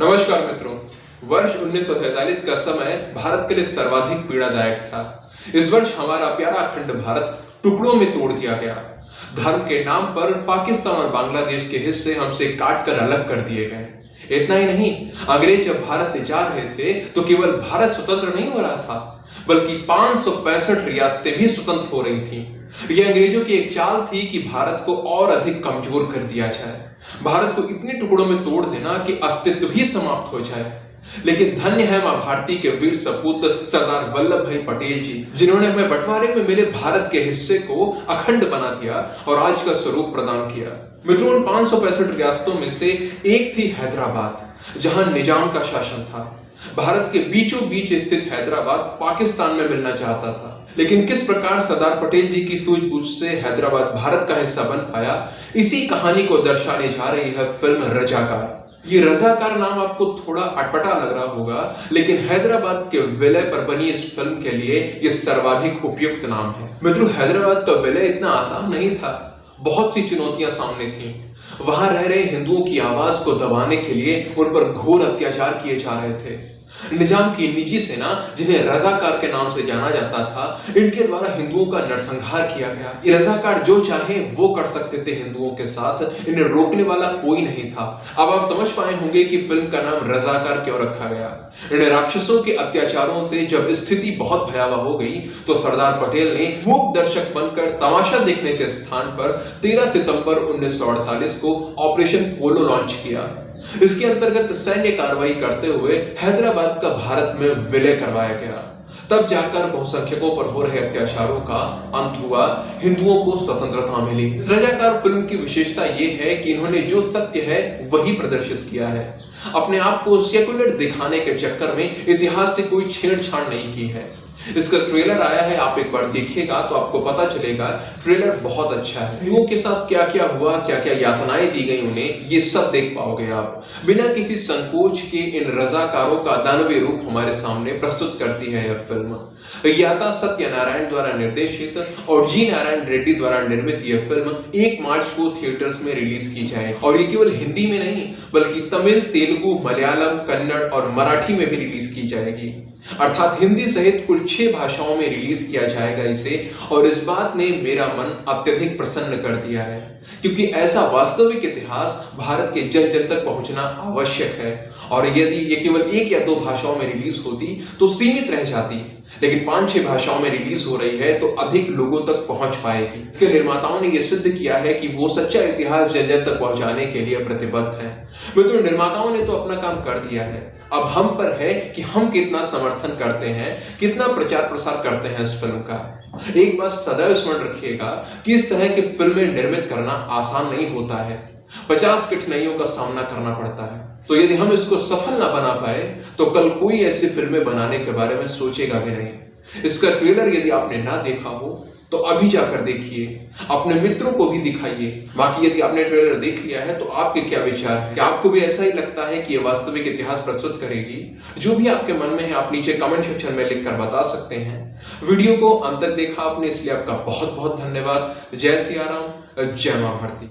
नमस्कार मित्रों। वर्ष 1947 का समय भारत के लिए सर्वाधिक पीड़ादायक था। इस वर्ष हमारा प्यारा अखंड भारत टुकड़ों में तोड़ दिया गया। धर्म के नाम पर पाकिस्तान और बांग्लादेश के हिस्से हमसे काट कर अलग कर दिए गए। इतना ही नहीं, अंग्रेज जब भारत से जा रहे थे तो केवल भारत स्वतंत्र नहीं हो रहा था, बल्कि 565 रियासतें भी स्वतंत्र हो रही थीं। यह अंग्रेजों की एक चाल थी कि भारत को और अधिक कमजोर कर दिया जाए, भारत को इतने टुकड़ों में तोड़ देना कि अस्तित्व ही समाप्त हो जाए। लेकिन धन्य है मां भारती के वीर सपूत सरदार वल्लभ भाई पटेल जी, जिन्होंने हमें बंटवारे में मिले भारत के हिस्से को अखंड बना दिया और आज का स्वरूप प्रदान किया। मित्रों, उन 565 रियासतों में से एक थी हैदराबाद, जहां निजाम का शासन था। भारत के बीचों बीच स्थित हैदराबाद पाकिस्तान में मिलना चाहता था, लेकिन किस प्रकार सरदार पटेल जी की सूझबूझ से हैदराबाद भारत का हिस्सा बन पाया, इसी कहानी को दर्शाने जा रही है फिल्म रजाकार। ये रजाकार नाम आपको थोड़ा अटपटा लग रहा होगा, लेकिन हैदराबाद के विलय पर बनी इस फिल्म के लिए यह सर्वाधिक उपयुक्त नाम है। मित्रों, हैदराबाद का विलय इतना आसान नहीं था। बहुत सी चुनौतियां सामने थीं। वहां रह रहे हिंदुओं की आवाज को दबाने के लिए उन पर घोर अत्याचार किए जा रहे थे। निजाम की निजी सेना, जिन्हें रजाकार के नाम से जाना जाता था, इनके द्वारा हिंदुओं का नरसंहार किया गया। ये रजाकार जो चाहे वो कर सकते थे हिंदुओं के साथ, इन्हें रोकने वाला कोई नहीं था। अब आप समझ पाए होंगे कि फिल्म का नाम रजाकार क्यों रखा गया। इन राक्षसों के अत्याचारों से जब स्थिति बहुत भयावह हो गई तो सरदार पटेल ने मूक दर्शक बनकर तमाशा देखने के स्थान पर 13 सितंबर 1948 को ऑपरेशन पोलो लॉन्च किया। इसके अंतर्गत सैन्य कार्रवाई करते हुए हैदराबाद का भारत में विलय करवाया गया। तब जाकर बहुसंख्यकों पर हो रहे अत्याचारों का अंत हुआ, हिंदुओं को स्वतंत्रता मिली। रजाकार फिल्म की विशेषता यह है कि इन्होंने जो सत्य है वही प्रदर्शित किया है। अपने आप को सेकुलर दिखाने के चक्कर में इतिहास से कोई छेड़छाड़ नहीं की है। इसका ट्रेलर आया है, आप एक बार देखिएगा तो आपको पता चलेगा। ट्रेलर बहुत अच्छा है। हिंदुओं के साथ क्या क्या हुआ, क्या क्या यातनाएं दी गई उन्हें, ये सब देख पाओगे आप। बिना किसी संकोच के इन रजाकारों का दानवीय रूप हमारे सामने प्रस्तुत करती है यह फिल्म। याता सत्यनारायण द्वारा निर्देशित और जी नारायण रेड्डी द्वारा निर्मित यह फिल्म 1 मार्च को थिएटर्स में रिलीज की जाए, और ये केवल हिंदी में नहीं बल्कि तमिल, तेलुगु, मलयालम, कन्नड़ और मराठी में भी रिलीज की जाएगी। अर्थात हिंदी सहित कुल 6 भाषाओं में रिलीज किया जाएगा इसे। और इस बात ने मेरा मन अत्यधिक प्रसन्न कर दिया है, क्योंकि ऐसा वास्तविक इतिहास भारत के जन जन तक पहुंचना आवश्यक है। और यदि ये केवल 1 या 2 भाषाओं में रिलीज होती तो सीमित रह जाती, लेकिन 5-6 भाषाओं में रिलीज हो रही है तो अधिक लोगों तक पहुंच पाएगी। इसके निर्माताओं ने यह सिद्ध किया है कि वो सच्चा इतिहास जन जन तक पहुंचाने के लिए प्रतिबद्ध है। मित्रों, निर्माताओं ने तो अपना काम कर दिया है, अब हम पर है कि हम कितना समर्थन करते हैं, कितना प्रचार प्रसार करते हैं इस फिल्म का। एक बात सदैव स्मरण रखिएगा कि इस तरह की फिल्में निर्मित करना आसान नहीं होता है। 50 कठिनाइयों का सामना करना पड़ता है। तो यदि हम इसको सफल ना बना पाए तो कल कोई ऐसी फिल्में बनाने के बारे में सोचेगा भी नहीं। इसका ट्रेलर यदि आपने ना देखा हो तो अभी जाकर देखिए, अपने मित्रों को भी दिखाइए। बाकी यदि आपने ट्रेलर देख लिया है तो आपके क्या विचार है? क्या आपको भी ऐसा ही लगता है कि यह वास्तविक इतिहास प्रस्तुत करेगी? जो भी आपके मन में है आप नीचे कमेंट सेक्शन में लिखकर बता सकते हैं। वीडियो को अंत तक देखा आपने, इसलिए आपका बहुत बहुत धन्यवाद। जय सिया राम, जय मां भारती।